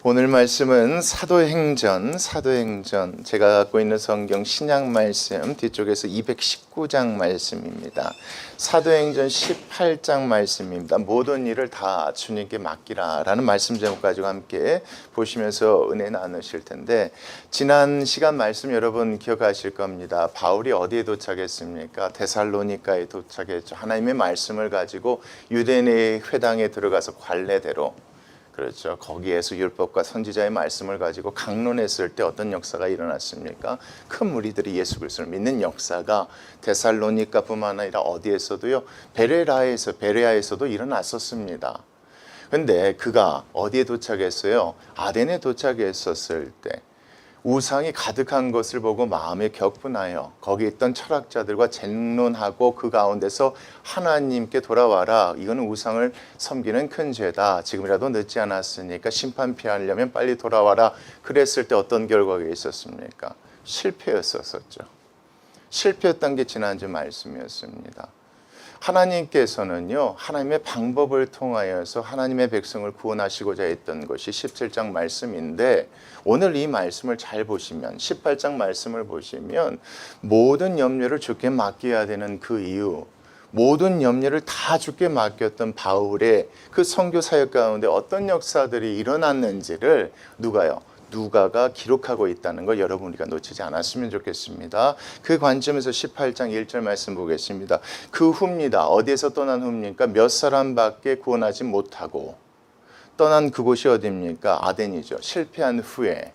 오늘 말씀은 사도행전 제가 갖고 있는 성경 신약 말씀 뒤쪽에서 219장 말씀입니다. 사도행전 18장 말씀입니다. 모든 일을 다 주님께 맡기라 라는 말씀 제목 가지고 함께 보시면서 은혜 나누실 텐데, 지난 시간 말씀 여러분 기억하실 겁니다. 바울이 어디에 도착했습니까? 데살로니가에 도착했죠. 하나님의 말씀을 가지고 유대인의 회당에 들어가서 관례대로, 그렇죠, 거기에서 율법과 선지자의 말씀을 가지고 강론했을 때 어떤 역사가 일어났습니까? 큰 무리들이 예수 그리스도를 믿는 역사가 데살로니가뿐만 아니라 어디에서도요, 베레아에서도 일어났었습니다. 근데 그가 어디에 도착했어요? 아덴에 도착했었을 때 우상이 가득한 것을 보고 마음에 격분하여 거기 있던 철학자들과 쟁론하고 그 가운데서 하나님께 돌아와라. 이거는 우상을 섬기는 큰 죄다. 지금이라도 늦지 않았으니까 심판 피하려면 빨리 돌아와라. 그랬을 때 어떤 결과가 있었습니까? 실패였었죠. 실패였던 게 지난주 말씀이었습니다. 하나님께서는요, 하나님의 방법을 통하여서 하나님의 백성을 구원하시고자 했던 것이 17장 말씀인데, 오늘 이 말씀을 잘 보시면, 18장 말씀을 보시면 모든 염려를 주께 맡겨야 되는 그 이유, 모든 염려를 다 주께 맡겼던 바울의 그 선교 사역 가운데 어떤 역사들이 일어났는지를 누가가 기록하고 있다는 걸 여러분 우리가 놓치지 않았으면 좋겠습니다. 그 관점에서 18장 1절 말씀 보겠습니다. 그 후입니다. 어디에서 떠난 후입니까? 몇 사람밖에 구원하지 못하고 떠난 그곳이 어디입니까? 아덴이죠. 실패한 후에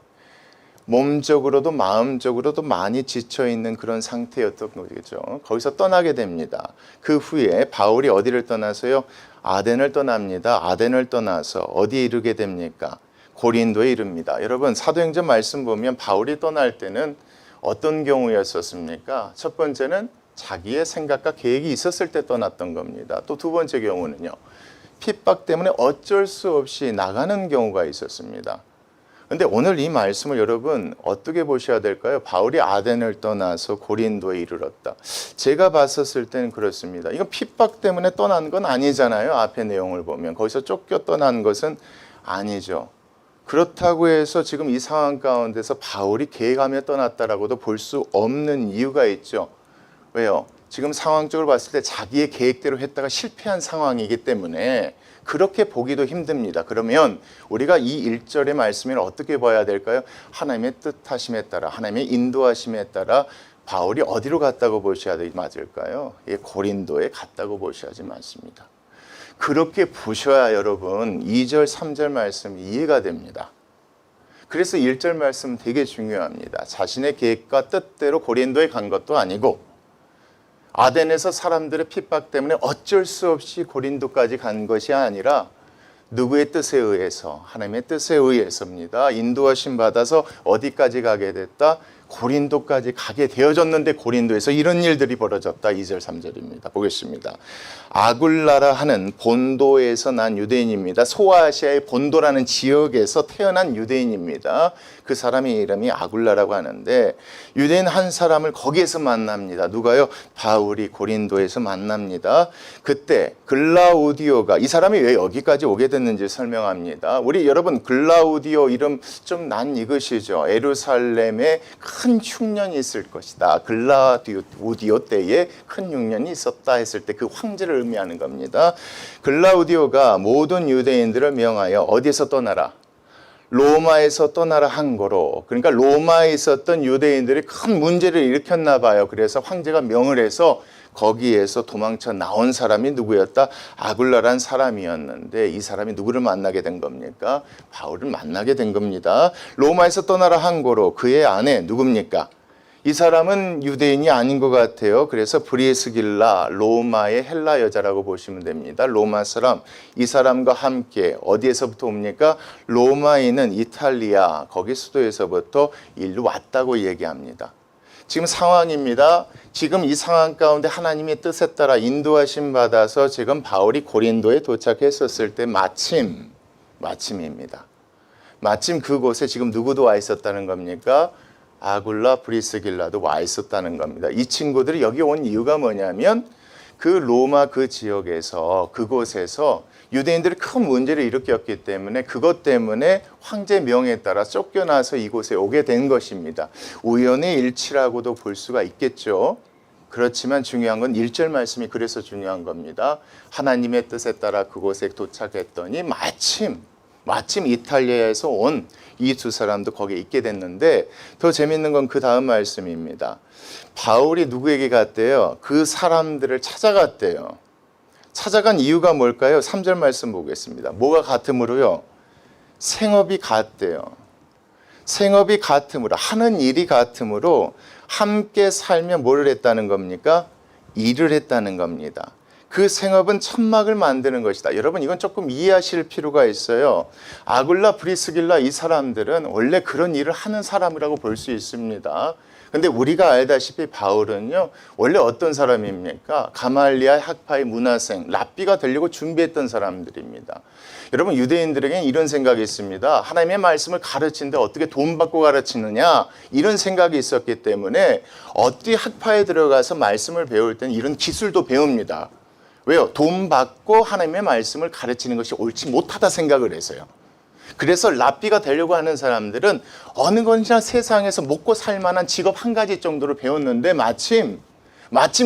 몸적으로도 마음적으로도 많이 지쳐있는 그런 상태였던 거죠. 거기서 떠나게 됩니다. 그 후에 바울이 어디를 떠나서요? 아덴을 떠납니다. 아덴을 떠나서 어디에 이르게 됩니까? 고린도에 이릅니다. 여러분, 사도행전 말씀 보면 바울이 떠날 때는 어떤 경우였었습니까? 첫 번째는 자기의 생각과 계획이 있었을 때 떠났던 겁니다. 또 두 번째 경우는요, 핍박 때문에 어쩔 수 없이 나가는 경우가 있었습니다. 그런데 오늘 이 말씀을 여러분 어떻게 보셔야 될까요? 바울이 아덴을 떠나서 고린도에 이르렀다. 제가 봤었을 때는 그렇습니다. 이건 핍박 때문에 떠난 건 아니잖아요. 앞에 내용을 보면 거기서 쫓겨 떠난 것은 아니죠. 그렇다고 해서 지금 이 상황 가운데서 바울이 계획하며 떠났다라고도 볼 수 없는 이유가 있죠. 왜요? 지금 상황적으로 봤을 때 자기의 계획대로 했다가 실패한 상황이기 때문에 그렇게 보기도 힘듭니다. 그러면 우리가 이 1절의 말씀을 어떻게 봐야 될까요? 하나님의 뜻하심에 따라, 하나님의 인도하심에 따라 바울이 어디로 갔다고 보셔야 맞을까요? 고린도에 갔다고 보셔야지 맞습니다. 그렇게 보셔야 여러분 2절, 3절 말씀이 이해가 됩니다. 그래서 1절 말씀 되게 중요합니다. 자신의 계획과 뜻대로 고린도에 간 것도 아니고 아덴에서 사람들의 핍박 때문에 어쩔 수 없이 고린도까지 간 것이 아니라 누구의 뜻에 의해서, 하나님의 뜻에 의해서입니다. 인도하심 받아서 어디까지 가게 됐다? 고린도까지 가게 되어졌는데 고린도에서 이런 일들이 벌어졌다. 2절 3절입니다. 보겠습니다. 아굴라라 하는 본도에서 난 유대인입니다. 소아시아의 본도라는 지역에서 태어난 유대인입니다. 그 사람의 이름이 아굴라라고 하는데 유대인 한 사람을 거기에서 만납니다. 누가요? 바울이 고린도에서 만납니다. 그때 글라우디오가, 이 사람이 왜 여기까지 오게 됐는지 설명합니다. 우리 여러분 글라우디오 이름 좀 난 이것이죠. 예루살렘에 큰 흉년이 있을 것이다. 글라우디오 때에 큰 흉년이 있었다 했을 때 그 황제를 의미하는 겁니다. 글라우디오가 모든 유대인들을 명하여 어디에서 떠나라? 로마에서 떠나라 한 거로, 그러니까 로마에 있었던 유대인들이 큰 문제를 일으켰나 봐요. 그래서 황제가 명을 해서 거기에서 도망쳐 나온 사람이 누구였다? 아굴라란 사람이었는데 이 사람이 누구를 만나게 된 겁니까? 바울을 만나게 된 겁니다. 로마에서 떠나라 한 거로 그의 아내 누굽니까? 이 사람은 유대인이 아닌 것 같아요. 그래서 브리스길라, 로마의 헬라 여자라고 보시면 됩니다. 로마 사람, 이 사람과 함께 어디에서부터 옵니까? 로마에 있는 이탈리아, 거기 수도에서부터 일로 왔다고 얘기합니다. 지금 상황입니다. 지금 이 상황 가운데 하나님의 뜻에 따라 인도하심 받아서 지금 바울이 고린도에 도착했었을 때 마침입니다. 마침 그곳에 지금 누구도 와 있었다는 겁니까? 아굴라, 브리스길라도 와 있었다는 겁니다. 이 친구들이 여기 온 이유가 뭐냐면 그 로마 그 지역에서 그곳에서 유대인들이 큰 문제를 일으켰기 때문에 그것 때문에 황제 명에 따라 쫓겨나서 이곳에 오게 된 것입니다. 우연의 일치라고도 볼 수가 있겠죠. 그렇지만 중요한 건 1절 말씀이 그래서 중요한 겁니다. 하나님의 뜻에 따라 그곳에 도착했더니 마침 이탈리아에서 온 이 두 사람도 거기에 있게 됐는데 더 재밌는 건 그 다음 말씀입니다. 바울이 누구에게 갔대요? 그 사람들을 찾아갔대요. 찾아간 이유가 뭘까요? 3절 말씀 보겠습니다. 뭐가 같음으로요? 생업이 같대요. 생업이 같음으로, 하는 일이 같음으로 함께 살며 뭐를 했다는 겁니까? 일을 했다는 겁니다. 그 생업은 천막을 만드는 것이다. 여러분 이건 조금 이해하실 필요가 있어요. 아굴라, 브리스길라 이 사람들은 원래 그런 일을 하는 사람이라고 볼 수 있습니다. 근데 우리가 알다시피 바울은요 원래 어떤 사람입니까? 가말리아 학파의 문화생, 랍비가 되려고 준비했던 사람들입니다. 여러분 유대인들에게는 이런 생각이 있습니다. 하나님의 말씀을 가르치는데 어떻게 돈 받고 가르치느냐 이런 생각이 있었기 때문에 어디 학파에 들어가서 말씀을 배울 때는 이런 기술도 배웁니다. 왜요? 돈 받고 하나님의 말씀을 가르치는 것이 옳지 못하다 생각을 해서요. 그래서 랍비가 되려고 하는 사람들은 어느 것이나 세상에서 먹고 살 만한 직업 한 가지 정도로 배웠는데 마침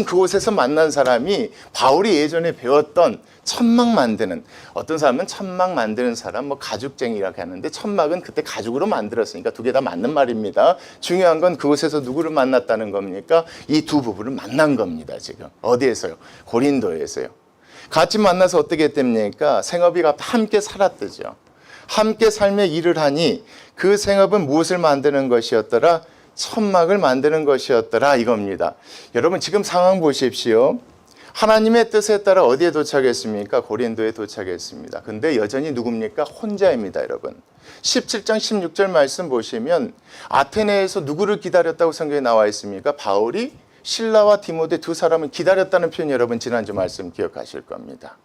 그곳에서 만난 사람이 바울이 예전에 배웠던 천막 만드는, 어떤 사람은 천막 만드는 사람 뭐 가죽쟁이라고 하는데 천막은 그때 가죽으로 만들었으니까 두 개 다 맞는 말입니다. 중요한 건 그곳에서 누구를 만났다는 겁니까? 이 두 부부를 만난 겁니다. 지금 어디에서요? 고린도에서요. 같이 만나서 어떻게 됩니까? 생업이 함께 살았대죠. 함께 살며 일을 하니 그 생업은 무엇을 만드는 것이었더라? 천막을 만드는 것이었더라 이겁니다. 여러분 지금 상황 보십시오. 하나님의 뜻에 따라 어디에 도착했습니까? 고린도에 도착했습니다. 근데 여전히 누굽니까? 혼자입니다, 여러분. 17장 16절 말씀 보시면 아테네에서 누구를 기다렸다고 성경에 나와 있습니까? 바울이 실라와 디모데 두 사람을 기다렸다는 표현 여러분 지난주 말씀 기억하실 겁니다.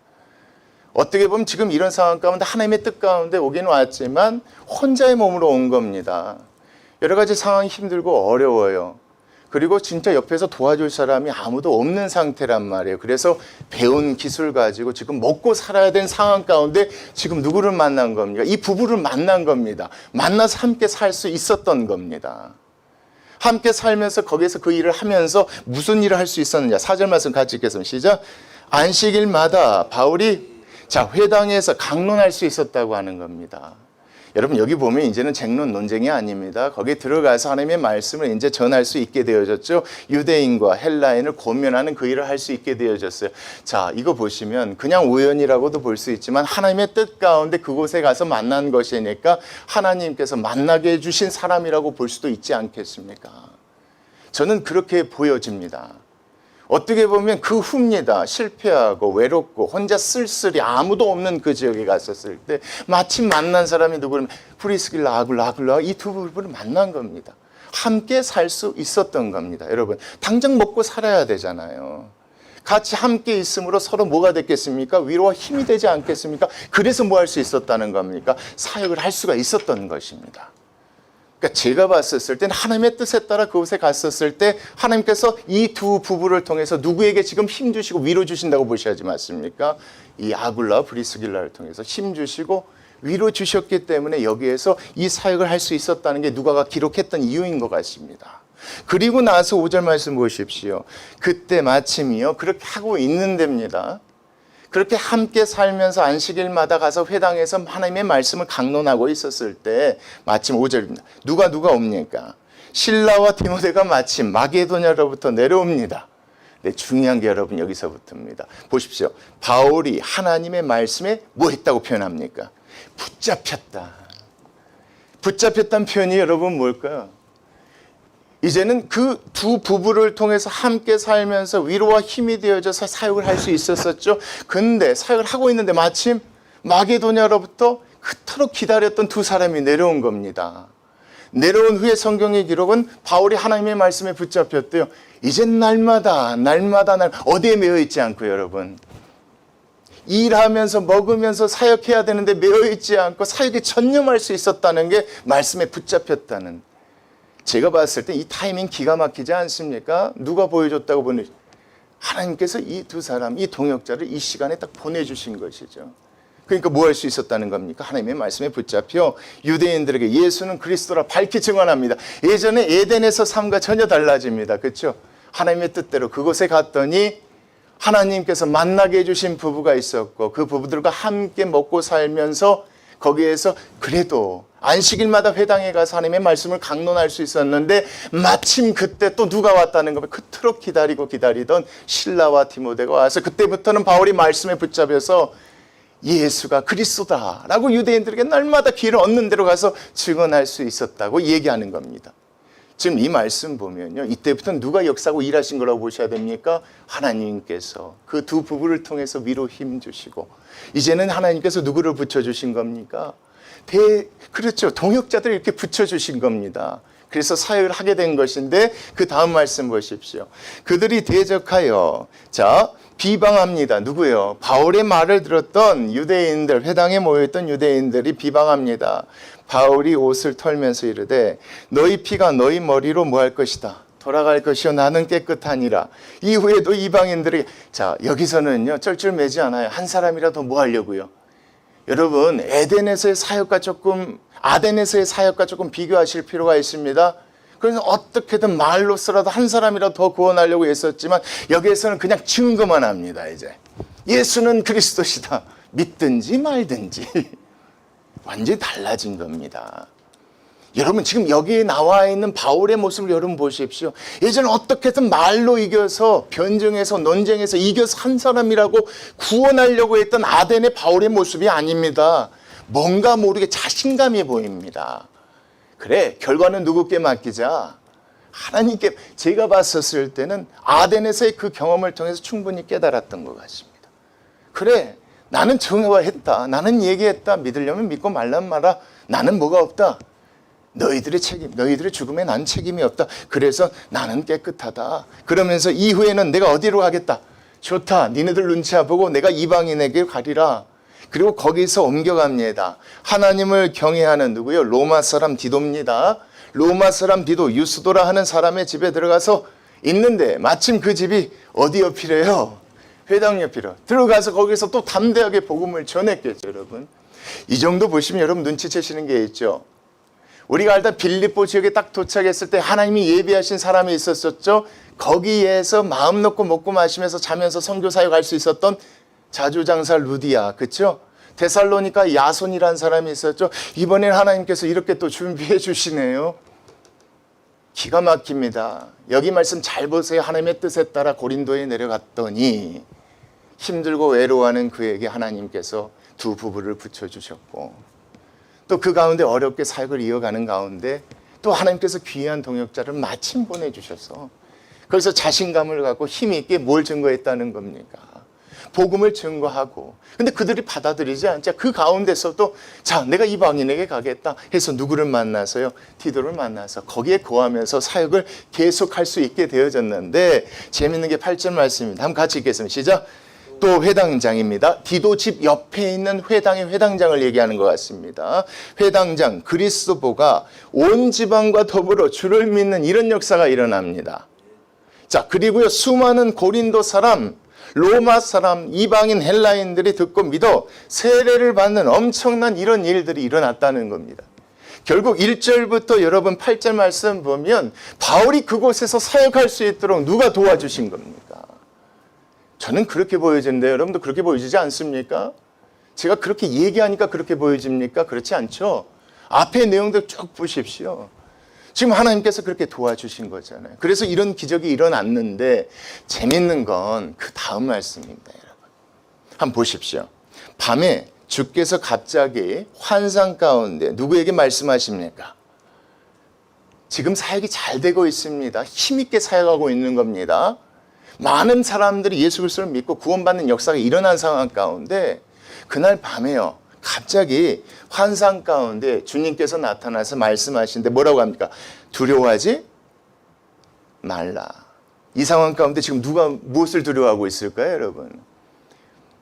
어떻게 보면 지금 이런 상황 가운데 하나님의 뜻 가운데 오긴 왔지만 혼자의 몸으로 온 겁니다. 여러 가지 상황이 힘들고 어려워요. 그리고 진짜 옆에서 도와줄 사람이 아무도 없는 상태란 말이에요. 그래서 배운 기술 가지고 지금 먹고 살아야 되는 상황 가운데 지금 누구를 만난 겁니까? 이 부부를 만난 겁니다. 만나서 함께 살 수 있었던 겁니다. 함께 살면서 거기에서 그 일을 하면서 무슨 일을 할 수 있었느냐. 4절 말씀 같이 읽겠습니다. 시작. 안식일마다 바울이 회당에서 강론할 수 있었다고 하는 겁니다. 여러분 여기 보면 이제는 쟁론 논쟁이 아닙니다. 거기 들어가서 하나님의 말씀을 이제 전할 수 있게 되어졌죠. 유대인과 헬라인을 고면하는 그 일을 할 수 있게 되어졌어요. 자, 이거 보시면 그냥 우연이라고도 볼 수 있지만 하나님의 뜻 가운데 그곳에 가서 만난 것이니까 하나님께서 만나게 해주신 사람이라고 볼 수도 있지 않겠습니까? 저는 그렇게 보여집니다. 어떻게 보면 그 후입니다. 실패하고 외롭고 혼자 쓸쓸히 아무도 없는 그 지역에 갔었을 때 마침 만난 사람이 누구냐면 브리스길라, 아굴라 이 두 부부를 만난 겁니다. 함께 살 수 있었던 겁니다. 여러분 당장 먹고 살아야 되잖아요. 같이 함께 있음으로 서로 뭐가 됐겠습니까? 위로와 힘이 되지 않겠습니까? 그래서 뭐 할 수 있었다는 겁니까? 사역을 할 수가 있었던 것입니다. 그러니까 제가 봤었을 때는 하나님의 뜻에 따라 그곳에 갔었을 때 하나님께서 이 두 부부를 통해서 누구에게 지금 힘 주시고 위로 주신다고 보셔야지 맞습니까? 이 아굴라 브리스길라를 통해서 힘 주시고 위로 주셨기 때문에 여기에서 이 사역을 할 수 있었다는 게 누가가 기록했던 이유인 것 같습니다. 그리고 나서 5절 말씀 보십시오. 그때 마침이요 그렇게 하고 있는 데입니다. 그렇게 함께 살면서 안식일마다 가서 회당에서 하나님의 말씀을 강론하고 있었을 때 마침 5절입니다. 누가 옵니까? 실라와 디모데가 마침 마게도냐로부터 내려옵니다. 네, 중요한 게 여러분 여기서부터입니다. 보십시오. 바울이 하나님의 말씀에 뭐 했다고 표현합니까? 붙잡혔다. 붙잡혔다는 표현이 여러분 뭘까요? 이제는 그 두 부부를 통해서 함께 살면서 위로와 힘이 되어져서 사역을 할 수 있었었죠. 근데 사역을 하고 있는데 마침 마게도냐로부터 그토록 기다렸던 두 사람이 내려온 겁니다. 내려온 후에 성경의 기록은 바울이 하나님의 말씀에 붙잡혔대요. 이젠 날마다 어디에 매여 있지 않고요, 여러분. 일하면서 먹으면서 사역해야 되는데 매여 있지 않고 사역에 전념할 수 있었다는 게 말씀에 붙잡혔다는. 제가 봤을 때 이 타이밍 기가 막히지 않습니까? 누가 보여줬다고 보니 하나님께서 이 두 사람, 이 동역자를 이 시간에 딱 보내주신 것이죠. 그러니까 뭐 할 수 있었다는 겁니까? 하나님의 말씀에 붙잡혀 유대인들에게 예수는 그리스도라 밝히 증언합니다. 예전에 에덴에서 삶과 전혀 달라집니다. 그렇죠? 하나님의 뜻대로 그곳에 갔더니 하나님께서 만나게 해주신 부부가 있었고 그 부부들과 함께 먹고 살면서 거기에서 그래도 안식일마다 회당에 가서 하나님의 말씀을 강론할 수 있었는데 마침 그때 또 누가 왔다는 겁니다. 그토록 기다리던 실라와 디모데가 와서 그때부터는 바울이 말씀에 붙잡혀서 예수가 그리스도다라고 유대인들에게 날마다 기회를 얻는 대로 가서 증언할 수 있었다고 얘기하는 겁니다. 지금 이 말씀 보면요, 이때부터 누가 역사하고 일하신 거라고 보셔야 됩니까? 하나님께서 그 두 부부를 통해서 위로 힘 주시고 이제는 하나님께서 누구를 붙여주신 겁니까? 그렇죠. 동역자들을 이렇게 붙여주신 겁니다. 그래서 사역을 하게 된 것인데 그 다음 말씀 보십시오. 그들이 대적하여 비방합니다. 누구요? 바울의 말을 들었던 유대인들, 회당에 모여있던 유대인들이 비방합니다. 바울이 옷을 털면서 이르되 너희 피가 너희 머리로 뭐 할 것이다. 돌아갈 것이요 나는 깨끗하니라. 이후에도 이방인들이 여기서는요 쩔쩔매지 않아요. 한 사람이라도 뭐 하려고요? 여러분 아덴에서의 사역과 조금 비교하실 필요가 있습니다. 그래서 어떻게든 말로서라도 한 사람이라도 더 구원하려고 했었지만 여기에서는 그냥 증거만 합니다. 이제 예수는 그리스도시다. 믿든지 말든지 완전히 달라진 겁니다. 여러분 지금 여기에 나와 있는 바울의 모습을 여러분 보십시오. 예전에 어떻게든 말로 이겨서 변증해서 논쟁해서 이겨서 한 사람이라고 구원하려고 했던 아덴의 바울의 모습이 아닙니다. 뭔가 모르게 자신감이 보입니다. 그래, 결과는 누구께 맡기자? 하나님께. 제가 봤었을 때는 아덴에서의 그 경험을 통해서 충분히 깨달았던 것 같습니다. 그래, 나는 정화했다. 나는 얘기했다. 믿으려면 믿고 말란 말아. 나는 뭐가 없다. 너희들의 죽음에 난 책임이 없다. 그래서 나는 깨끗하다. 그러면서 이후에는 내가 어디로 가겠다. 좋다. 니네들 눈치 보고 내가 이방인에게 가리라. 그리고 거기서 옮겨갑니다. 하나님을 경외하는 누구요? 로마 사람 디도입니다. 로마 사람 디도, 유스도라 하는 사람의 집에 들어가서 있는데 마침 그 집이 어디 옆이래요? 회당 옆이라. 들어가서 거기서 또 담대하게 복음을 전했겠죠, 여러분. 이 정도 보시면 여러분 눈치채시는 게 있죠. 우리가 알다 빌립보 지역에 딱 도착했을 때 하나님이 예비하신 사람이 있었었죠. 거기에서 마음 놓고 먹고 마시면서 자면서 선교 사역할 수 있었던 자주장사 루디아, 그렇죠? 데살로니가 야손이라는 사람이 있었죠. 이번엔 하나님께서 이렇게 또 준비해 주시네요. 기가 막힙니다. 여기 말씀 잘 보세요. 하나님의 뜻에 따라 고린도에 내려갔더니 힘들고 외로워하는 그에게 하나님께서 두 부부를 붙여주셨고 또 그 가운데 어렵게 사역을 이어가는 가운데 또 하나님께서 귀한 동역자를 마침 보내주셔서 거기서 자신감을 갖고 힘 있게 뭘 증거했다는 겁니까? 복음을 증거하고. 근데 그들이 받아들이지 않자 그 가운데서도 내가 이방인에게 가겠다 해서 누구를 만나서요? 디도를 만나서 거기에 거하면서 사역을 계속할 수 있게 되어졌는데 재밌는 게 8절 말씀입니다. 한번 같이 읽겠습니다. 시작. 또 회당장입니다. 디도 집 옆에 있는 회당의 회당장을 얘기하는 것 같습니다. 회당장 그리스도보가 온 지방과 더불어 주를 믿는 이런 역사가 일어납니다. 그리고요 수많은 고린도 사람, 로마 사람, 이방인 헬라인들이 듣고 믿어 세례를 받는 엄청난 이런 일들이 일어났다는 겁니다. 결국 1절부터 여러분 8절 말씀 보면 바울이 그곳에서 사역할 수 있도록 누가 도와주신 겁니까? 저는 그렇게 보여지는데 여러분도 그렇게 보여지지 않습니까? 제가 그렇게 얘기하니까 그렇게 보여집니까? 그렇지 않죠? 앞에 내용들 쭉 보십시오. 지금 하나님께서 그렇게 도와주신 거잖아요. 그래서 이런 기적이 일어났는데 재밌는 건 그 다음 말씀입니다, 여러분. 한번 보십시오. 밤에 주께서 갑자기 환상 가운데 누구에게 말씀하십니까? 지금 사역이 잘 되고 있습니다. 힘있게 사역하고 있는 겁니다. 많은 사람들이 예수 그리스도를 믿고 구원받는 역사가 일어난 상황 가운데 그날 밤에요. 갑자기 환상 가운데 주님께서 나타나서 말씀하시는데 뭐라고 합니까? 두려워하지 말라. 이 상황 가운데 지금 누가 무엇을 두려워하고 있을까요, 여러분?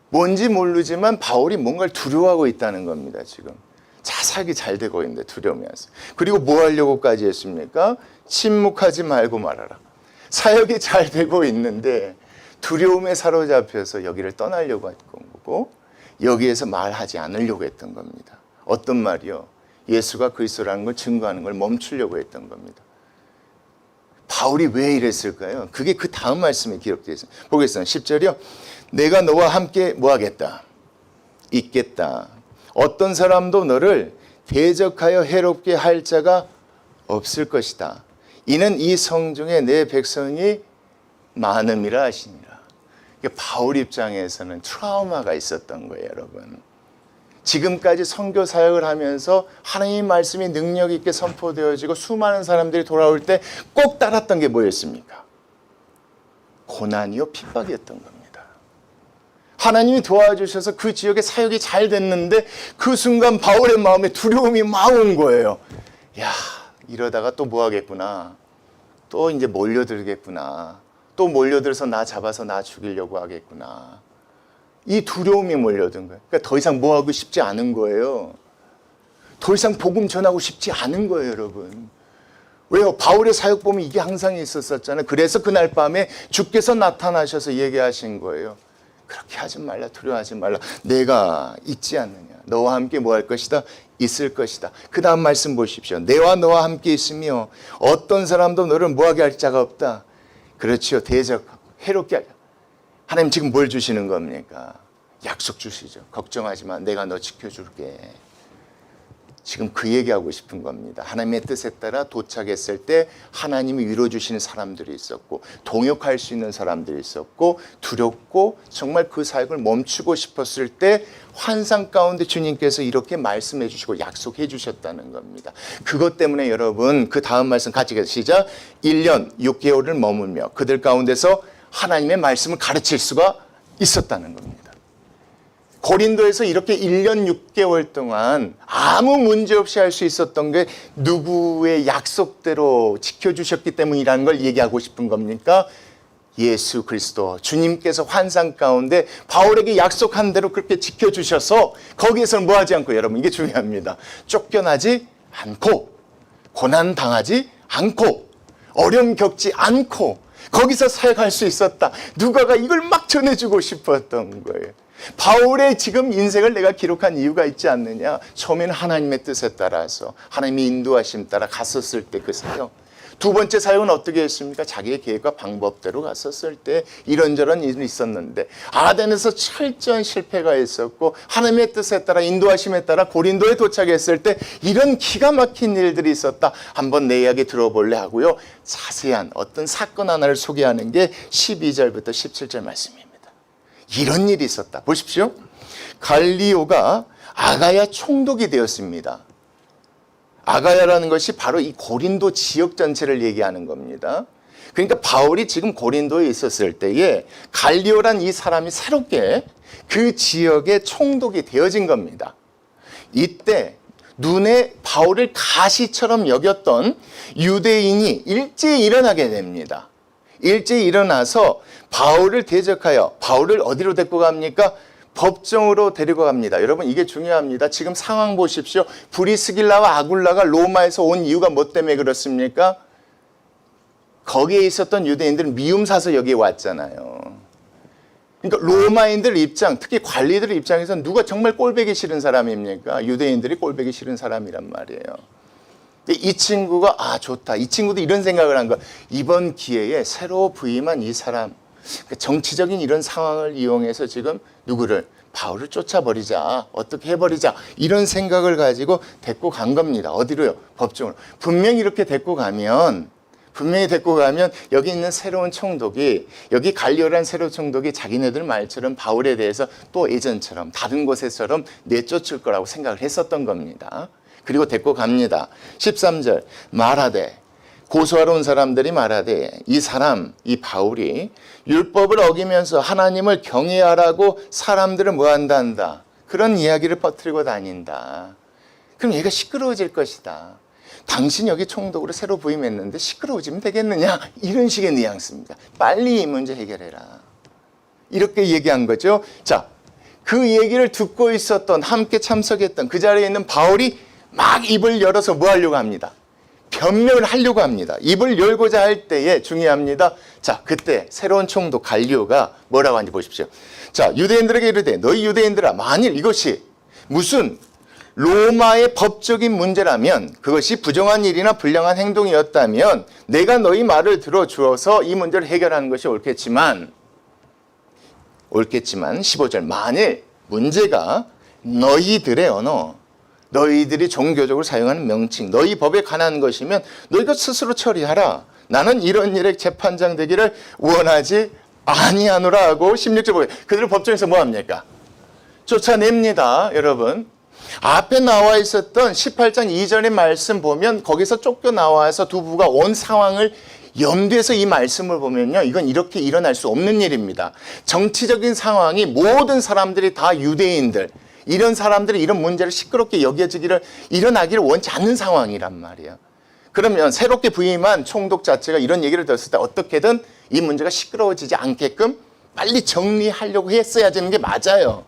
뭔지 모르지만 바울이 뭔가를 두려워하고 있다는 겁니다, 지금. 사역이 잘 되고 있는데 두려워하면서. 그리고 뭐 하려고까지 했습니까? 침묵하지 말고 말하라. 사역이 잘 되고 있는데 두려움에 사로잡혀서 여기를 떠나려고 했던 거고 여기에서 말하지 않으려고 했던 겁니다. 어떤 말이요? 예수가 그리스도라는 걸 증거하는 걸 멈추려고 했던 겁니다. 바울이 왜 이랬을까요? 그게 그 다음 말씀에 기록되어 있어요. 보겠습니다. 10절이요. 내가 너와 함께 뭐 하겠다? 있겠다. 어떤 사람도 너를 대적하여 해롭게 할 자가 없을 것이다. 이는 이 성중에 내 백성이 많음이라 하시니라. 바울 입장에서는 트라우마가 있었던 거예요, 여러분. 지금까지 선교 사역을 하면서 하나님의 말씀이 능력 있게 선포되어지고 수많은 사람들이 돌아올 때 꼭 따랐던 게 뭐였습니까? 고난이요 핍박이었던 겁니다. 하나님이 도와주셔서 그 지역의 사역이 잘 됐는데 그 순간 바울의 마음에 두려움이 막 온 거예요. 야, 이러다가 또 뭐 하겠구나. 또 이제 몰려들겠구나. 또 몰려들어서 나 잡아서 나 죽이려고 하겠구나. 이 두려움이 몰려든 거예요. 그러니까 더 이상 뭐 하고 싶지 않은 거예요. 더 이상 복음 전하고 싶지 않은 거예요, 여러분. 왜요? 바울의 사역 보면 이게 항상 있었잖아요. 그래서 그날 밤에 주께서 나타나셔서 얘기하신 거예요. 그렇게 하지 말라, 두려워하지 말라. 내가 있지 않느냐. 너와 함께 뭐 할 것이다? 있을 것이다. 그 다음 말씀 보십시오. 내와 너와 함께 있으며 어떤 사람도 너를 뭐하게 할 자가 없다. 그렇지요. 대적하고 해롭게 하자. 하나님 지금 뭘 주시는 겁니까? 약속 주시죠. 걱정하지 마. 내가 너 지켜줄게. 지금 그 얘기하고 싶은 겁니다. 하나님의 뜻에 따라 도착했을 때 하나님이 위로 주시는 사람들이 있었고 동역할 수 있는 사람들이 있었고 두렵고 정말 그 사역을 멈추고 싶었을 때 환상 가운데 주님께서 이렇게 말씀해 주시고 약속해 주셨다는 겁니다. 그것 때문에 여러분 그 다음 말씀 같이 시작. 1년 6개월을 머물며 그들 가운데서 하나님의 말씀을 가르칠 수가 있었다는 겁니다. 고린도에서 이렇게 1년 6개월 동안 아무 문제 없이 할 수 있었던 게 누구의 약속대로 지켜주셨기 때문이라는 걸 얘기하고 싶은 겁니까? 예수 그리스도 주님께서 환상 가운데 바울에게 약속한 대로 그렇게 지켜주셔서 거기에서는 뭐 하지 않고 여러분 이게 중요합니다. 쫓겨나지 않고 고난당하지 않고 어려움 겪지 않고 거기서 사역할 수 있었다. 누가가 이걸 막 전해주고 싶었던 거예요. 바울의 지금 인생을 내가 기록한 이유가 있지 않느냐. 처음에는 하나님의 뜻에 따라서 하나님의 인도하심 따라 갔었을 때 그 사역. 두 번째 사역은 어떻게 했습니까? 자기의 계획과 방법대로 갔었을 때 이런저런 일이 있었는데 아덴에서 철저한 실패가 있었고 하나님의 뜻에 따라 인도하심에 따라 고린도에 도착했을 때 이런 기가 막힌 일들이 있었다. 한번 내 이야기 들어볼래 하고요. 자세한 어떤 사건 하나를 소개하는 게 12절부터 17절 말씀입니다. 이런 일이 있었다. 보십시오. 갈리오가 아가야 총독이 되었습니다. 아가야라는 것이 바로 이 고린도 지역 전체를 얘기하는 겁니다. 그러니까 바울이 지금 고린도에 있었을 때에 갈리오란 이 사람이 새롭게 그 지역의 총독이 되어진 겁니다. 이때 눈에 바울을 가시처럼 여겼던 유대인이 일제히 일어나게 됩니다. 일제히 일어나서 바울을 대적하여 바울을 어디로 데리고 갑니까? 법정으로 데리고 갑니다. 여러분 이게 중요합니다. 지금 상황 보십시오. 브리스길라와 아굴라가 로마에서 온 이유가 뭐 때문에 그렇습니까? 거기에 있었던 유대인들은 미움 사서 여기에 왔잖아요. 그러니까 로마인들 입장, 특히 관리들 입장에서 누가 정말 꼴보기 싫은 사람입니까? 유대인들이 꼴보기 싫은 사람이란 말이에요. 이 친구가 좋다. 이 친구도 이런 생각을 한 거. 이번 기회에 새로 부임한 이 사람, 정치적인 이런 상황을 이용해서 지금 누구를 바울을 쫓아버리자, 어떻게 해버리자 이런 생각을 가지고 데리고 간 겁니다. 어디로요? 법정으로. 분명히 이렇게 데리고 가면 여기 있는 새로운 총독이 여기 갈리오란 새로운 총독이 자기네들 말처럼 바울에 대해서 또 예전처럼 다른 곳에처럼 내쫓을 거라고 생각을 했었던 겁니다. 그리고 데리고 갑니다. 13절 말하되 고소하러 온 사람들이 말하되 이 사람 이 바울이 율법을 어기면서 하나님을 경외하라고 사람들을 뭐한다 그런 이야기를 퍼뜨리고 다닌다. 그럼 얘가 시끄러워질 것이다. 당신 여기 총독으로 새로 부임했는데 시끄러워지면 되겠느냐 이런 식의 뉘앙스입니다. 빨리 이 문제 해결해라 이렇게 얘기한 거죠. 자, 그 얘기를 듣고 있었던 함께 참석했던 그 자리에 있는 바울이 막 입을 열어서 뭐 하려고 합니다. 변명을 하려고 합니다. 입을 열고자 할 때에 중요합니다. 자, 그때 새로운 총독 갈리오가 뭐라고 하는지 보십시오. 자, 유대인들에게 이르되 너희 유대인들아 만일 이것이 무슨 로마의 법적인 문제라면 그것이 부정한 일이나 불량한 행동이었다면 내가 너희 말을 들어주어서 이 문제를 해결하는 것이 옳겠지만 15절 만일 문제가 너희들의 언어 너희들이 종교적으로 사용하는 명칭 너희 법에 관한 것이면 너희가 스스로 처리하라. 나는 이런 일에 재판장 되기를 원하지 아니하노라 하고 16절 보면 그들을 법정에서 뭐합니까? 쫓아냅니다. 여러분 앞에 나와 있었던 18장 2절의 말씀 보면 거기서 쫓겨나와서 두 부가 온 상황을 염두에서 이 말씀을 보면요. 이건 이렇게 일어날 수 없는 일입니다. 정치적인 상황이 모든 사람들이 다 유대인들 이런 사람들이 이런 문제를 시끄럽게 일어나기를 원치 않는 상황이란 말이에요. 그러면 새롭게 부임한 총독 자체가 이런 얘기를 들었을 때 어떻게든 이 문제가 시끄러워지지 않게끔 빨리 정리하려고 했어야 되는 게 맞아요.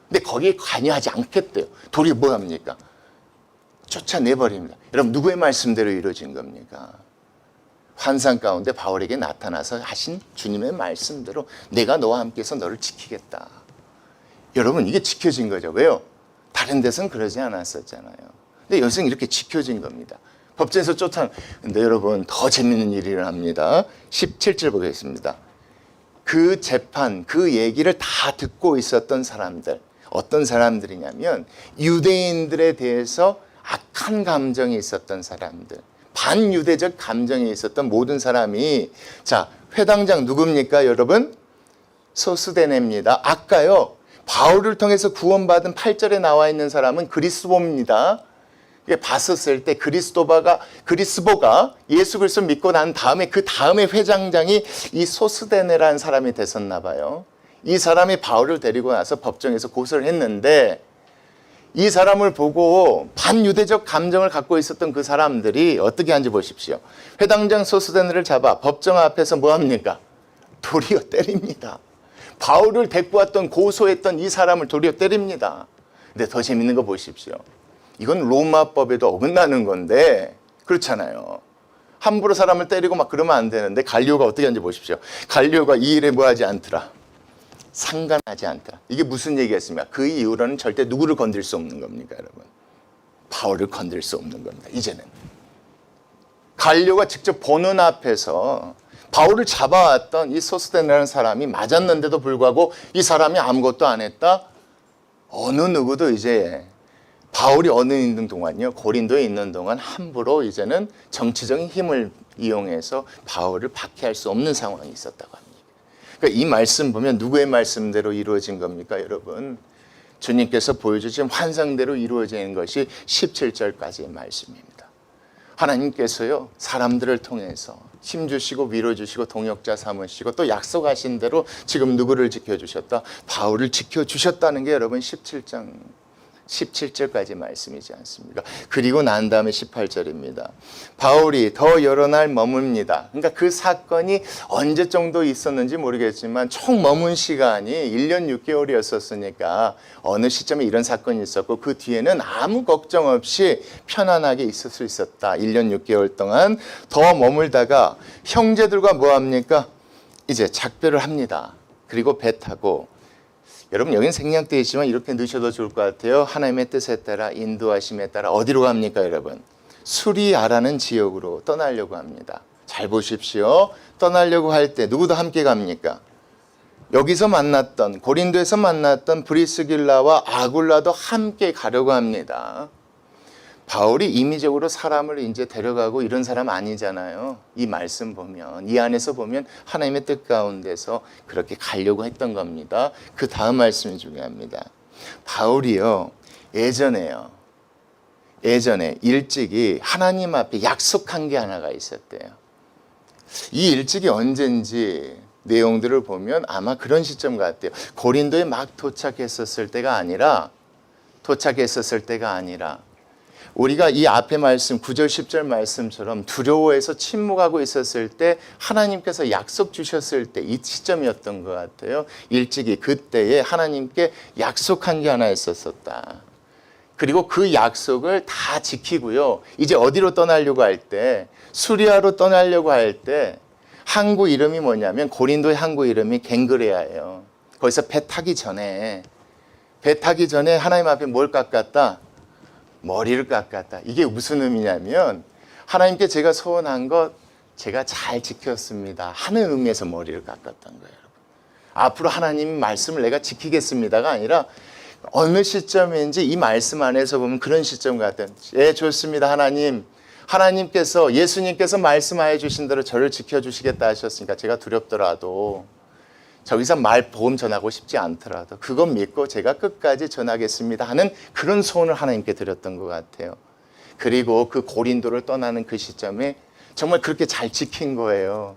근데 거기에 관여하지 않겠대요. 도리어 뭐 합니까? 쫓아내버립니다. 여러분 누구의 말씀대로 이루어진 겁니까? 환상 가운데 바울에게 나타나서 하신 주님의 말씀대로 내가 너와 함께해서 너를 지키겠다. 여러분 이게 지켜진 거죠. 왜요? 다른 데서는 그러지 않았었잖아요. 근데 여기서는 이렇게 지켜진 겁니다. 법정에서 근데 여러분 더 재밌는 일이 일어납니다. 17절 보겠습니다. 그 재판, 그 얘기를 다 듣고 있었던 사람들 어떤 사람들이냐면 유대인들에 대해서 악한 감정이 있었던 사람들 반유대적 감정이 있었던 모든 사람이 자 회당장 누굽니까 여러분? 소스데네입니다. 아까요 바울을 통해서 구원받은 8절에 나와 있는 사람은 그리스도입니다. 봤었을 때 그리스도가 예수 그리스도 믿고 난 다음에 그 다음에 회장장이 이 소스데네라는 사람이 됐었나 봐요. 이 사람이 바울을 데리고 나서 법정에서 고소를 했는데 이 사람을 보고 반유대적 감정을 갖고 있었던 그 사람들이 어떻게 하는지 보십시오. 회당장 소스데네를 잡아 법정 앞에서 뭐합니까? 도리어 때립니다. 바울을 데리고 왔던 고소했던 이 사람을 도리어 때립니다. 근데 더 재밌는 거 보십시오. 이건 로마법에도 어긋나는 건데 그렇잖아요. 함부로 사람을 때리고 막 그러면 안 되는데 갈리오가 어떻게 하는지 보십시오. 갈리오가 이 일에 뭐하지 않더라. 상관하지 않더라. 이게 무슨 얘기였습니까? 그 이후로는 절대 누구를 건들 수 없는 겁니까 여러분? 바울을 건들 수 없는 겁니다. 이제는. 갈리오가 직접 보는 앞에서 바울을 잡아왔던 이 소스데네라는 사람이 맞았는데도 불구하고 이 사람이 아무것도 안 했다? 어느 누구도 이제 바울이 어느 있는 동안요 고린도에 있는 동안 함부로 이제는 정치적인 힘을 이용해서 바울을 박해할 수 없는 상황이 있었다고 합니다. 그러니까 이 말씀 보면 누구의 말씀대로 이루어진 겁니까 여러분? 주님께서 보여주신 환상대로 이루어지는 것이 17절까지의 말씀입니다. 하나님께서요 사람들을 통해서 힘주시고 위로주시고 동역자 삼으시고 또 약속하신 대로 지금 누구를 지켜주셨다? 바울을 지켜주셨다는 게 여러분 17절까지 말씀이지 않습니까? 그리고 난 다음에 18절입니다. 바울이 더 여러 날 머뭅니다. 그러니까 그 사건이 언제 정도 있었는지 모르겠지만 총 머문 시간이 1년 6개월이었었으니까 어느 시점에 이런 사건이 있었고 그 뒤에는 아무 걱정 없이 편안하게 있을 수 있었다. 1년 6개월 동안 더 머물다가 형제들과 뭐합니까? 이제 작별을 합니다. 그리고 배 타고 여러분 여기는 생략되어 있지만 이렇게 넣으셔도 좋을 것 같아요. 하나님의 뜻에 따라 인도하심에 따라 어디로 갑니까 여러분? 수리아라는 지역으로 떠나려고 합니다. 잘 보십시오. 떠나려고 할 때 누구도 함께 갑니까? 여기서 만났던 고린도에서 만났던 브리스길라와 아굴라도 함께 가려고 합니다. 바울이 임의적으로 사람을 이제 데려가고 이런 사람 아니잖아요. 이 말씀 보면 이 안에서 보면 하나님의 뜻 가운데서 그렇게 가려고 했던 겁니다. 그 다음 말씀이 중요합니다. 바울이요 예전에 일찍이 하나님 앞에 약속한 게 하나가 있었대요. 이 일찍이 언젠지 내용들을 보면 아마 그런 시점 같아요. 고린도에 막 도착했었을 때가 아니라 우리가 이 앞에 말씀 9절 10절 말씀처럼 두려워해서 침묵하고 있었을 때 하나님께서 약속 주셨을 때 이 시점이었던 것 같아요. 일찍이 그때에 하나님께 약속한 게 하나 있었었다. 그리고 그 약속을 다 지키고요. 이제 어디로 떠나려고 할 때, 수리아로 떠나려고 할 때 항구 이름이 뭐냐면 고린도의 항구 이름이 갱그레아예요. 거기서 배 타기 전에 하나님 앞에 뭘 깎았다? 머리를 깎았다. 이게 무슨 의미냐면 하나님께 제가 소원한 것 제가 잘 지켰습니다 하는 의미에서 머리를 깎았던 거예요. 여러분. 앞으로 하나님 말씀을 내가 지키겠습니다가 아니라 어느 시점인지 이 말씀 안에서 보면 그런 시점 같아요. 예, 좋습니다. 하나님께서 예수님께서 말씀하여 주신 대로 저를 지켜주시겠다 하셨으니까 제가 두렵더라도 저기서 복음 전하고 싶지 않더라도 그것 믿고 제가 끝까지 전하겠습니다 하는 그런 소원을 하나님께 드렸던 것 같아요. 그리고 그 고린도를 떠나는 그 시점에 정말 그렇게 잘 지킨 거예요.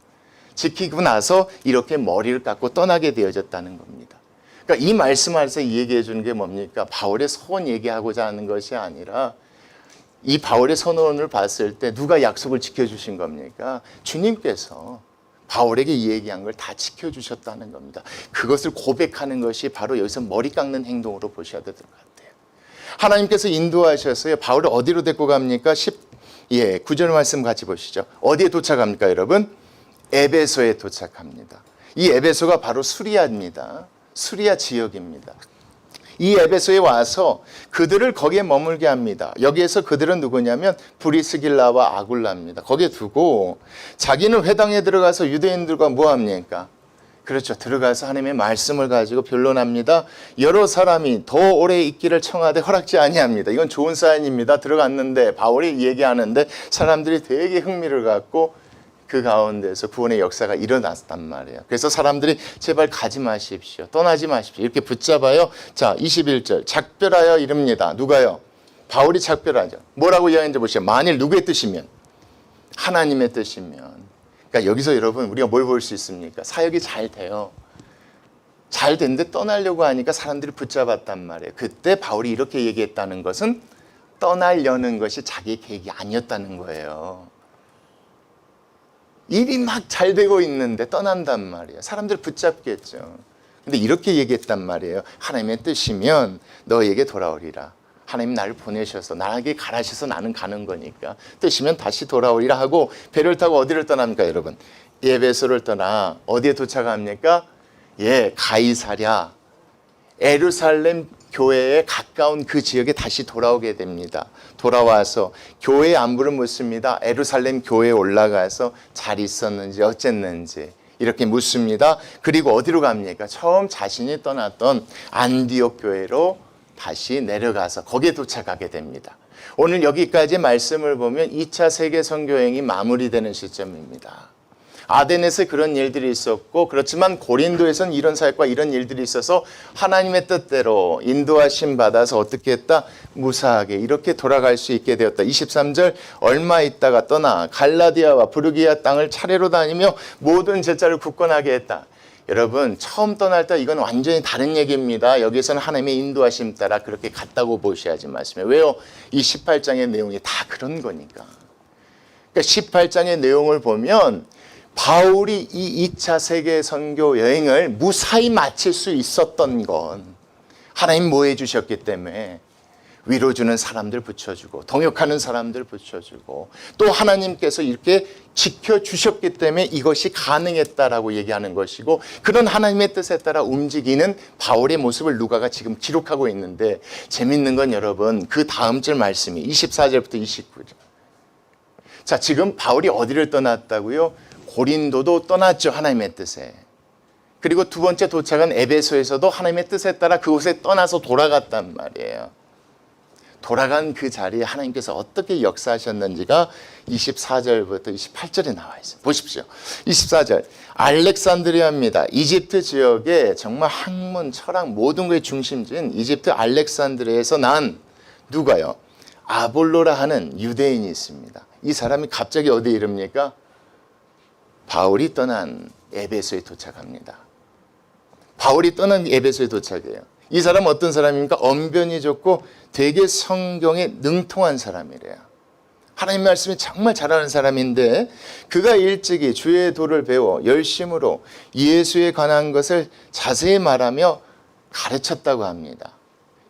지키고 나서 이렇게 머리를 깎고 떠나게 되어졌다는 겁니다. 그러니까 이 말씀 안에서 얘기해 주는 게 뭡니까? 바울의 소원 얘기하고자 하는 것이 아니라 이 바울의 선언을 봤을 때 누가 약속을 지켜주신 겁니까? 주님께서 바울에게 이 얘기한 걸 다 지켜주셨다는 겁니다. 그것을 고백하는 것이 바로 여기서 머리 깎는 행동으로 보셔야 될 것 같아요. 하나님께서 인도하셨어요. 바울을 어디로 데리고 갑니까? 9절 말씀 같이 보시죠. 어디에 도착합니까, 여러분? 에베소에 도착합니다. 이 에베소가 바로 수리아입니다. 수리아 지역입니다. 이 에베소에 와서 그들을 거기에 머물게 합니다. 여기에서 그들은 누구냐면 브리스길라와 아굴라입니다. 거기에 두고 자기는 회당에 들어가서 유대인들과 뭐 합니까? 그렇죠. 들어가서 하나님의 말씀을 가지고 변론합니다. 여러 사람이 더 오래 있기를 청하되 허락지 아니합니다. 이건 좋은 사인입니다. 들어갔는데 바울이 얘기하는데 사람들이 되게 흥미를 갖고 그 가운데서 구원의 역사가 일어났단 말이에요. 그래서 사람들이 제발 가지 마십시오. 떠나지 마십시오. 이렇게 붙잡아요. 자, 21절. 작별하여 이릅니다. 누가요? 바울이 작별하죠. 뭐라고 이야기하는지 보시죠. 만일 누구의 뜻이면? 하나님의 뜻이면. 그러니까 여기서 여러분 우리가 뭘 볼 수 있습니까? 사역이 잘 돼요. 잘 됐는데 떠나려고 하니까 사람들이 붙잡았단 말이에요. 그때 바울이 이렇게 얘기했다는 것은 떠나려는 것이 자기 계획이 아니었다는 거예요. 일이 막 잘 되고 있는데 떠난단 말이에요. 사람들 붙잡겠죠. 근데 이렇게 얘기했단 말이에요. 하나님의 뜻이면 너에게 돌아오리라. 하나님 나를 보내셔서 나에게 가라셔서 나는 가는 거니까 뜻이면 다시 돌아오리라 하고 배를 타고 어디를 떠납니까, 여러분? 에베소를 떠나 어디에 도착합니까? 가이사랴 예루살렘 교회에 가까운 그 지역에 다시 돌아오게 됩니다. 돌아와서 교회 안부를 묻습니다. 예루살렘 교회에 올라가서 잘 있었는지 어쨌는지 이렇게 묻습니다. 그리고 어디로 갑니까? 처음 자신이 떠났던 안디옥 교회로 다시 내려가서 거기에 도착하게 됩니다. 오늘 여기까지 말씀을 보면 2차 세계 선교여행이 마무리되는 시점입니다. 아덴에서 그런 일들이 있었고 그렇지만 고린도에서는 이런 사역과 이런 일들이 있어서 하나님의 뜻대로 인도하심 받아서 어떻게 했다? 무사하게 이렇게 돌아갈 수 있게 되었다. 23절 얼마 있다가 떠나 갈라디아와 부르기아 땅을 차례로 다니며 모든 제자를 굳건하게 했다. 여러분 처음 떠날 때 이건 완전히 다른 얘기입니다. 여기서는 하나님의 인도하심 따라 그렇게 갔다고 보셔야지 말씀이에요. 왜요? 이 18장의 내용이 다 그런 거니까. 그러니까 18장의 내용을 보면 바울이 이 2차 세계 선교 여행을 무사히 마칠 수 있었던 건 하나님 뭐 해주셨기 때문에 위로주는 사람들 붙여주고 동역하는 사람들 붙여주고 또 하나님께서 이렇게 지켜주셨기 때문에 이것이 가능했다라고 얘기하는 것이고 그런 하나님의 뜻에 따라 움직이는 바울의 모습을 누가가 지금 기록하고 있는데 재밌는 건 여러분 그 다음 절 말씀이 24절부터 29절. 자, 지금 바울이 어디를 떠났다고요? 고린도도 떠났죠. 하나님의 뜻에. 그리고 두 번째 도착한 에베소에서도 하나님의 뜻에 따라 그곳에 떠나서 돌아갔단 말이에요. 돌아간 그 자리에 하나님께서 어떻게 역사하셨는지가 24절부터 28절에 나와 있어요. 보십시오. 24절. 알렉산드리아입니다. 이집트 지역에 정말 학문, 철학 모든 것의 중심지인 이집트 알렉산드리아에서 난 누가요? 아볼로라 하는 유대인이 있습니다. 이 사람이 갑자기 어디에 이릅니까? 바울이 떠난 에베소에 도착합니다. 바울이 떠난 에베소에 도착해요. 이 사람은 어떤 사람입니까? 언변이 좋고 되게 성경에 능통한 사람이래요. 하나님 말씀이 정말 잘하는 사람인데 그가 일찍이 주의 도를 배워 열심으로 예수에 관한 것을 자세히 말하며 가르쳤다고 합니다.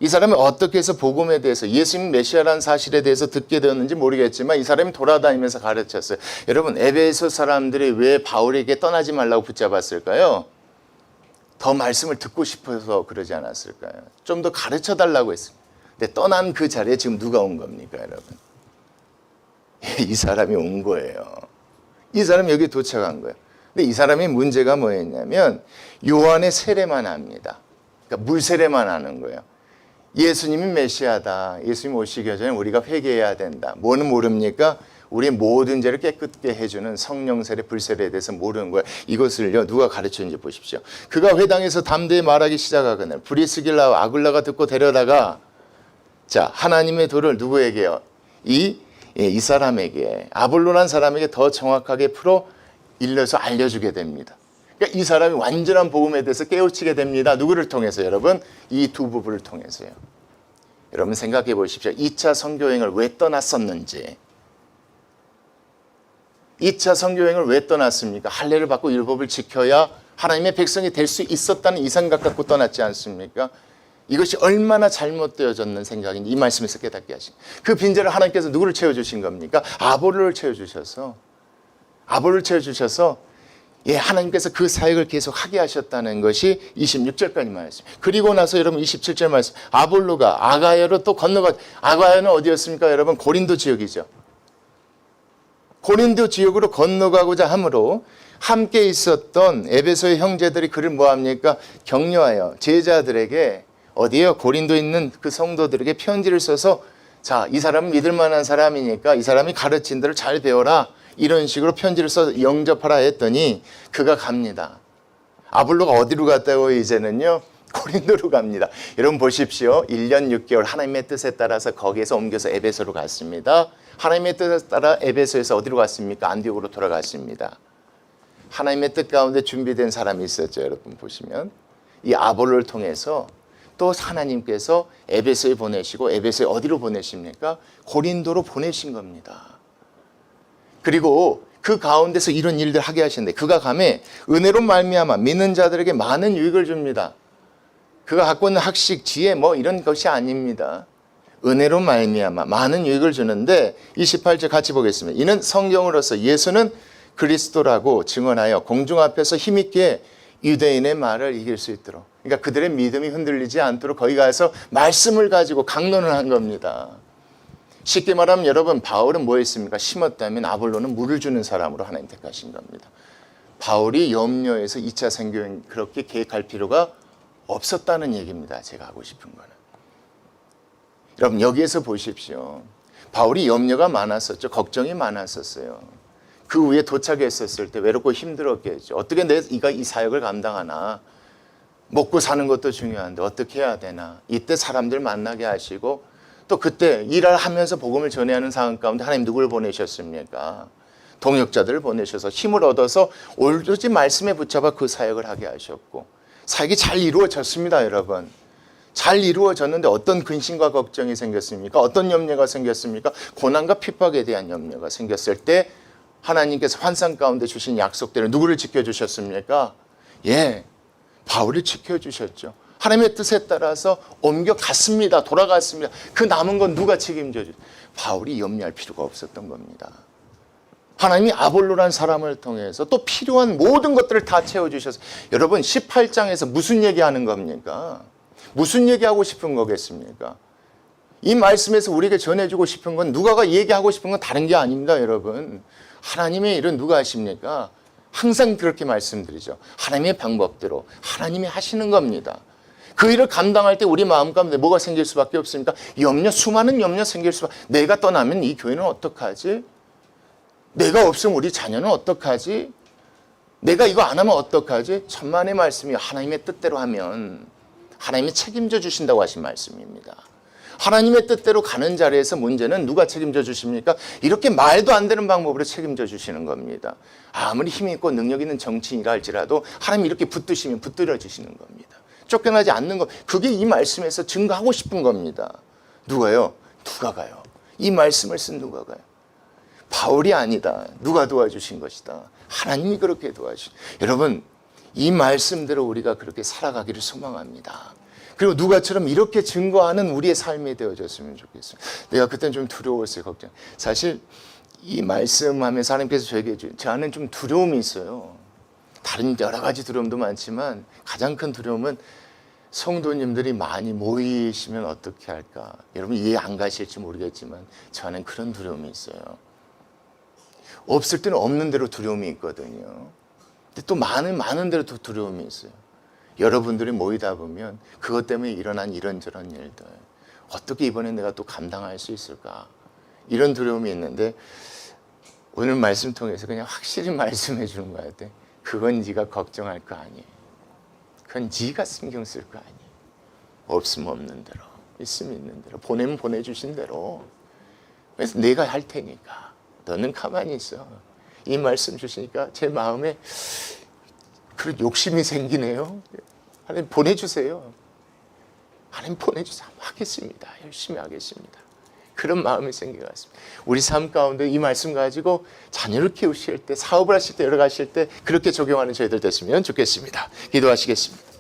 이 사람이 어떻게 해서 복음에 대해서 예수님 메시아라는 사실에 대해서 듣게 되었는지 모르겠지만 이 사람이 돌아다니면서 가르쳤어요. 여러분, 에베소 사람들이 왜 바울에게 떠나지 말라고 붙잡았을까요? 더 말씀을 듣고 싶어서 그러지 않았을까요? 좀 더 가르쳐 달라고 했어요. 근데 떠난 그 자리에 지금 누가 온 겁니까, 여러분? 이 사람이 온 거예요. 이 사람이 여기 도착한 거예요. 근데 이 사람의 문제가 뭐였냐면 요한의 세례만 합니다. 그러니까 물 세례만 하는 거예요. 예수님이 메시아다. 예수님 오시기 전에 우리가 회개해야 된다. 뭐는 모릅니까? 우리의 모든 죄를 깨끗게 해주는 성령 세례, 불 세례에 대해서 모르는 거예요. 이것을요, 누가 가르쳤는지 보십시오. 그가 회당에서 담대히 말하기 시작하거늘 브리스길라와 아굴라가 듣고 데려다가 자, 하나님의 도를 누구에게요? 이 사람에게, 아볼로란 사람에게 더 정확하게 풀어 일러서 알려주게 됩니다. 그러니까 이 사람이 완전한 복음에 대해서 깨우치게 됩니다. 누구를 통해서 여러분? 이 두 부부를 통해서요. 여러분 생각해 보십시오. 2차 선교행을 왜 떠났었는지. 2차 선교행을 왜 떠났습니까? 할례를 받고 율법을 지켜야 하나님의 백성이 될 수 있었다는 이 생각 갖고 떠났지 않습니까? 이것이 얼마나 잘못되어졌는 생각인지 이 말씀에서 깨닫게 하신. 그 빈자를 하나님께서 누구를 채워주신 겁니까? 아볼로를 채워주셔서 예, 하나님께서 그 사역을 계속 하게 하셨다는 것이 26절까지 말씀. 그리고 나서 여러분 27절 말씀. 아볼로가 아가야로 또 건너가. 아가야는 어디였습니까? 여러분 고린도 지역이죠. 고린도 지역으로 건너가고자 함으로 함께 있었던 에베소의 형제들이 그를 뭐합니까? 격려하여 제자들에게 어디에요? 고린도에 있는 그 성도들에게 편지를 써서 자, 이 사람은 믿을 만한 사람이니까 이 사람이 가르친 대로 잘 배워라. 이런 식으로 편지를 써서 영접하라 했더니 그가 갑니다. 아볼로가 어디로 갔다고 이제는요? 고린도로 갑니다. 여러분 보십시오. 1년 6개월 하나님의 뜻에 따라서 거기에서 옮겨서 에베소로 갔습니다. 하나님의 뜻에 따라 에베소에서 어디로 갔습니까? 안디옥으로 돌아갔습니다. 하나님의 뜻 가운데 준비된 사람이 있었죠. 여러분 보시면 이 아볼로를 통해서 또 하나님께서 에베소에 보내시고 에베소에 어디로 보내십니까? 고린도로 보내신 겁니다. 그리고 그 가운데서 이런 일들 하게 하시는데 그가 감에 은혜로 말미암아 믿는 자들에게 많은 유익을 줍니다. 그가 갖고 있는 학식, 지혜 뭐 이런 것이 아닙니다. 은혜로 말미암아 많은 유익을 주는데 28절 같이 보겠습니다. 이는 성경으로서 예수는 그리스도라고 증언하여 공중 앞에서 힘있게 유대인의 말을 이길 수 있도록, 그러니까 그들의 믿음이 흔들리지 않도록 거기 가서 말씀을 가지고 강론을 한 겁니다. 쉽게 말하면 여러분 바울은 뭐 했습니까? 심었다면 아볼로는 물을 주는 사람으로 하나님 택하신 겁니다. 바울이 염려해서 2차 선교행 그렇게 계획할 필요가 없었다는 얘기입니다. 제가 하고 싶은 거는. 여러분 여기에서 보십시오. 바울이 염려가 많았었죠. 걱정이 많았었어요. 그 후에 도착했었을 때 외롭고 힘들었겠죠. 어떻게 내가 이 사역을 감당하나. 먹고 사는 것도 중요한데 어떻게 해야 되나. 이때 사람들 만나게 하시고 또 그때 일을 하면서 복음을 전해야 하는 상황 가운데 하나님 누구를 보내셨습니까? 동역자들을 보내셔서 힘을 얻어서 오로지 말씀에 붙잡아 그 사역을 하게 하셨고 사역이 잘 이루어졌습니다. 여러분. 잘 이루어졌는데 어떤 근심과 걱정이 생겼습니까? 어떤 염려가 생겼습니까? 고난과 핍박에 대한 염려가 생겼을 때 하나님께서 환상 가운데 주신 약속대로 누구를 지켜주셨습니까? 예, 바울을 지켜주셨죠. 하나님의 뜻에 따라서 옮겨갔습니다. 돌아갔습니다. 그 남은 건 누가 책임져 주죠? 바울이 염려할 필요가 없었던 겁니다. 하나님이 아볼로란 사람을 통해서 또 필요한 모든 것들을 다 채워주셔서 여러분 18장에서 무슨 얘기하는 겁니까? 무슨 얘기하고 싶은 거겠습니까? 이 말씀에서 우리에게 전해주고 싶은 건 누가가 얘기하고 싶은 건 다른 게 아닙니다. 여러분. 하나님의 일은 누가 하십니까? 항상 그렇게 말씀드리죠. 하나님의 방법대로 하나님이 하시는 겁니다. 그 일을 감당할 때 우리 마음 가운데 뭐가 생길 수밖에 없습니까? 염려, 수많은 염려 생길 수밖에. 내가 떠나면 이 교회는 어떡하지? 내가 없으면 우리 자녀는 어떡하지? 내가 이거 안 하면 어떡하지? 천만의 말씀이 하나님의 뜻대로 하면 하나님이 책임져 주신다고 하신 말씀입니다. 하나님의 뜻대로 가는 자리에서 문제는 누가 책임져 주십니까? 이렇게 말도 안 되는 방법으로 책임져 주시는 겁니다. 아무리 힘 있고 능력 있는 정치인이라 할지라도 하나님이 이렇게 붙드시면 붙들어 주시는 겁니다. 쫓겨나지 않는 것, 그게 이 말씀에서 증거하고 싶은 겁니다. 누가요? 누가가요? 이 말씀을 쓴 누가가요? 바울이 아니다. 누가 도와주신 것이다. 하나님이 그렇게 도와주신. 여러분 이 말씀대로 우리가 그렇게 살아가기를 소망합니다. 그리고 누가처럼 이렇게 증거하는 우리의 삶이 되어졌으면 좋겠어요. 내가 그때는 좀 두려웠어요. 걱정. 사실 이 말씀하면서 하나님께서 저에게 저 안에 좀 두려움이 있어요. 다른 여러 가지 두려움도 많지만 가장 큰 두려움은 성도님들이 많이 모이시면 어떻게 할까. 여러분 이해 안 가실지 모르겠지만 저 안에 그런 두려움이 있어요. 없을 때는 없는 대로 두려움이 있거든요. 근데 또 많은 대로 또 두려움이 있어요. 여러분들이 모이다 보면 그것 때문에 일어난 이런저런 일들 어떻게 이번에 내가 또 감당할 수 있을까 이런 두려움이 있는데 오늘 말씀 통해서 그냥 확실히 말씀해 주는 거 같아. 그건 네가 걱정할 거 아니에요. 그건 네가 신경 쓸 거 아니에요. 없으면 없는 대로, 있으면 있는 대로, 보내면 보내주신 대로. 그래서 내가 할 테니까 너는 가만히 있어. 이 말씀 주시니까 제 마음에 그런 욕심이 생기네요. 하나님 보내주세요. 하나님 보내주세요. 하겠습니다. 열심히 하겠습니다. 그런 마음이 생긴 것 같습니다. 우리 삶 가운데 이 말씀 가지고 자녀를 키우실 때, 사업을 하실 때, 여러 가지 하실 때 그렇게 적용하는 저희들 됐으면 좋겠습니다. 기도하시겠습니다.